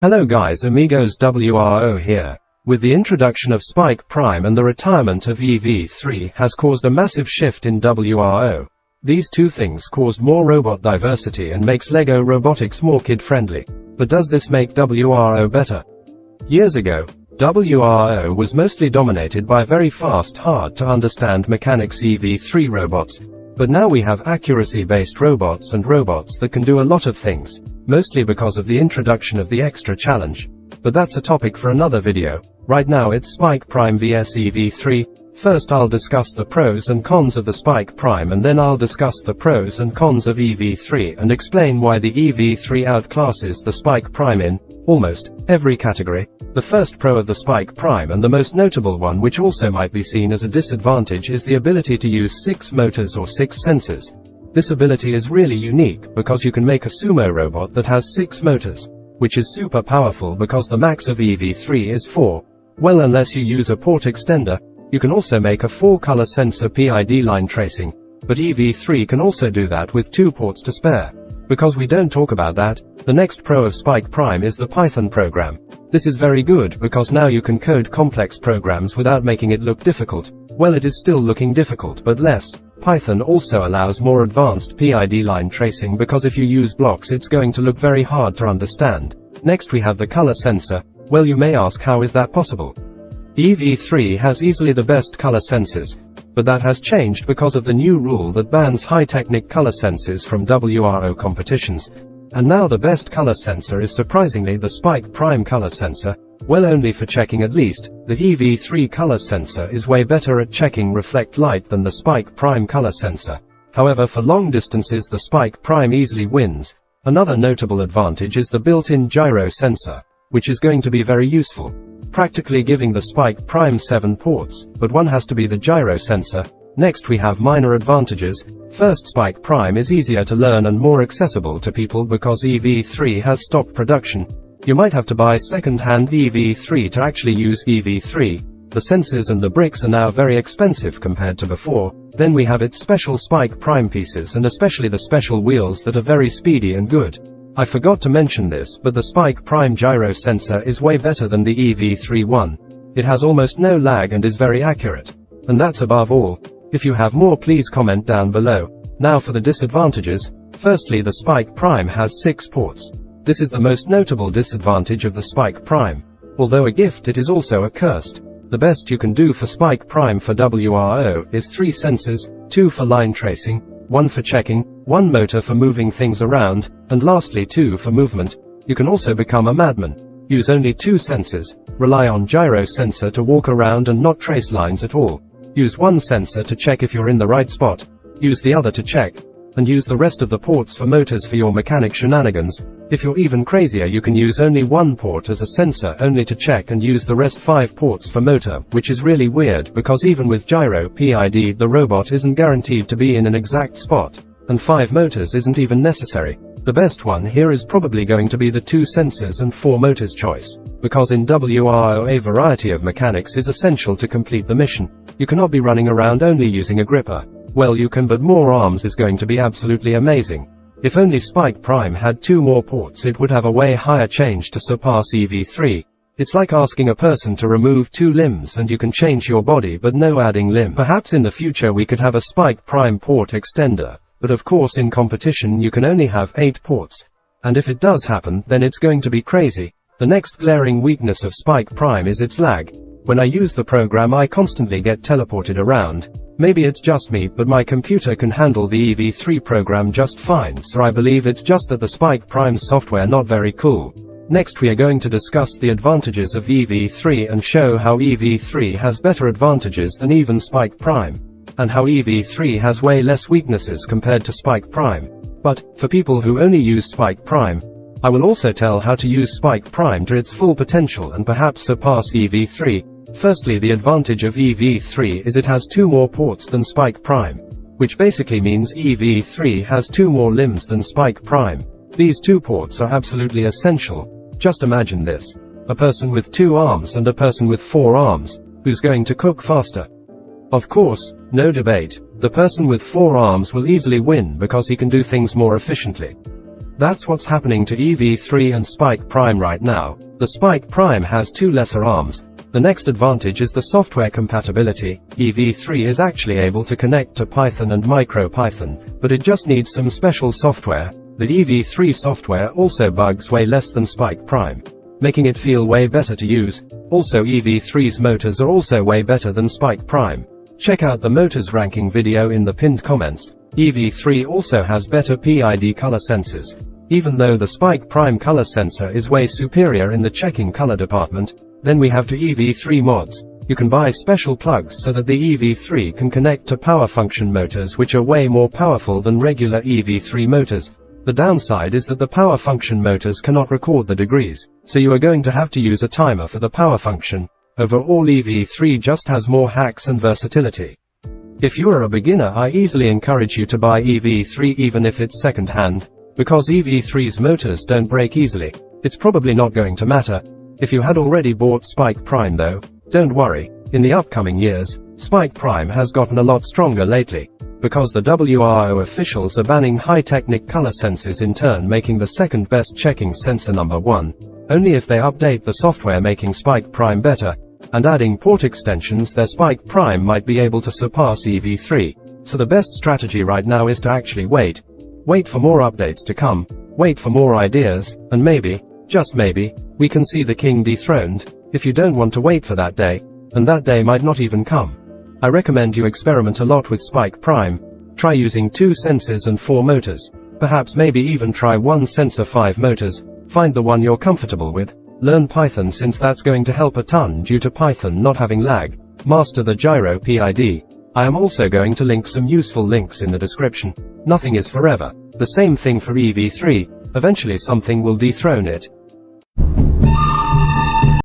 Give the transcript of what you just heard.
Hello guys, amigos, WRO here. With the introduction of Spike Prime and the retirement of EV3 has caused a massive shift in WRO. These two things caused more robot diversity and makes LEGO robotics more kid-friendly. But does this make WRO better? Years ago, WRO was mostly dominated by very fast, hard-to-understand mechanics EV3 robots. But now we have accuracy-based robots and robots that can do a lot of things, mostly because of the introduction of the extra challenge. But that's a topic for another video. Right now it's Spike Prime vs EV3. First I'll discuss the pros and cons of the Spike Prime, and then I'll discuss the pros and cons of EV3 and explain why the EV3 outclasses the Spike Prime in almost every category. The first pro of the Spike Prime, and the most notable one, which also might be seen as a disadvantage, is the ability to use 6 motors or 6 sensors. This ability is really unique because you can make a sumo robot that has 6 motors, which is super powerful because the max of EV3 is 4. Well, unless you use a port extender. You can also make a 4-color sensor PID line tracing, but EV3 can also do that with 2 ports to spare. Because we don't talk about that, the next pro of Spike Prime is the Python program. This is very good because now you can code complex programs without making it look difficult. Well, it is still looking difficult, but less. Python also allows more advanced PID line tracing because if you use blocks it's going to look very hard to understand. Next we have the color sensor. Well, you may ask, how is that possible? EV3 has easily the best color sensors, but that has changed because of the new rule that bans high-technic color sensors from WRO competitions. And now the best color sensor is surprisingly the Spike Prime color sensor. Well, only for checking at least. The EV3 color sensor is way better at checking reflect light than the Spike Prime color sensor. However, for long distances the Spike Prime easily wins. Another notable advantage is the built-in gyro sensor, which is going to be very useful, practically giving the Spike Prime 7 ports, but one has to be the gyro sensor. Next we have minor advantages. First, Spike Prime is easier to learn and more accessible to people because EV3 has stopped production. You might have to buy second-hand EV3 to actually use EV3. The sensors and the bricks are now very expensive compared to before. Then we have its special Spike Prime pieces, and especially the special wheels that are very speedy and good. I forgot to mention this, but the Spike Prime gyro sensor is way better than the EV3 one. It has almost no lag and is very accurate. And that's above all. If you have more, please comment down below. Now for the disadvantages. Firstly, the Spike Prime has 6 ports. This is the most notable disadvantage of the Spike Prime. Although a gift, it is also a curse. The best you can do for Spike Prime for WRO is 3 sensors, 2 for line tracing, 1 for checking, 1 motor for moving things around, and lastly 2 for movement. You can also become a madman. Use only 2 sensors. Rely on gyro sensor to walk around and not trace lines at all. Use 1 sensor to check if you're in the right spot. Use the other to check. And use the rest of the ports for motors for your mechanic shenanigans. If you're even crazier, you can use only 1 port as a sensor only to check and use the rest 5 ports for motor, which is really weird because even with gyro PID the robot isn't guaranteed to be in an exact spot, and 5 motors isn't even necessary. The best one here is probably going to be the 2 sensors and 4 motors choice, because in WRO a variety of mechanics is essential to complete the mission. You cannot be running around only using a gripper. Well, you can, but more arms is going to be absolutely amazing. If only Spike Prime had 2 more ports, it would have a way higher change to surpass EV3. It's like asking a person to remove 2 limbs and you can change your body but no adding limb. Perhaps in the future we could have a Spike Prime port extender, but of course in competition you can only have 8 ports. And if it does happen, then it's going to be crazy. The next glaring weakness of Spike Prime is its lag. When I use the program I constantly get teleported around. Maybe it's just me, but my computer can handle the EV3 program just fine, so I believe it's just that the Spike Prime software not very cool. Next we are going to discuss the advantages of EV3 and show how EV3 has better advantages than even Spike Prime, and how EV3 has way less weaknesses compared to Spike Prime. But, for people who only use Spike Prime, I will also tell how to use Spike Prime to its full potential and perhaps surpass EV3. Firstly, the advantage of EV3 is it has 2 more ports than Spike Prime, which basically means EV3 has 2 more limbs than Spike Prime. These 2 ports are absolutely essential. Just imagine this. A person with 2 arms and a person with 4 arms. Who's going to cook faster? Of course, no debate. The person with 4 arms will easily win because he can do things more efficiently. That's what's happening to EV3 and Spike Prime right now. The Spike Prime has 2 lesser arms. The next advantage is the software compatibility. EV3 is actually able to connect to Python and MicroPython, but it just needs some special software. The EV3 software also bugs way less than Spike Prime, making it feel way better to use. Also, EV3's motors are also way better than Spike Prime. Check out the motors ranking video in the pinned comments. EV3 also has better PID color sensors. Even though the Spike Prime color sensor is way superior in the checking color department, then we have to EV3 mods. You can buy special plugs so that the EV3 can connect to power function motors, which are way more powerful than regular EV3 motors. The downside is that the power function motors cannot record the degrees, so you are going to have to use a timer for the power function. Overall, EV3 just has more hacks and versatility. If you are a beginner, I easily encourage you to buy EV3 even if it's second-hand, because EV3's motors don't break easily. It's probably not going to matter. If you had already bought Spike Prime though, don't worry. In the upcoming years, Spike Prime has gotten a lot stronger lately, because the WRO officials are banning high-technic color sensors, in turn making the second best checking sensor #1. Only if they update the software making Spike Prime better, and adding port extensions, their Spike Prime might be able to surpass EV3. So the best strategy right now is to actually wait. Wait for more updates to come, wait for more ideas, and maybe, just maybe, we can see the king dethroned. If you don't want to wait for that day, and that day might not even come, I recommend you experiment a lot with Spike Prime. Try using 2 sensors and 4 motors. Perhaps maybe even try 1 sensor 5 motors. Find the one you're comfortable with. Learn Python, since that's going to help a ton due to Python not having lag. Master the gyro PID. I am also going to link some useful links in the description. Nothing is forever. The same thing for EV3. Eventually something will dethrone it.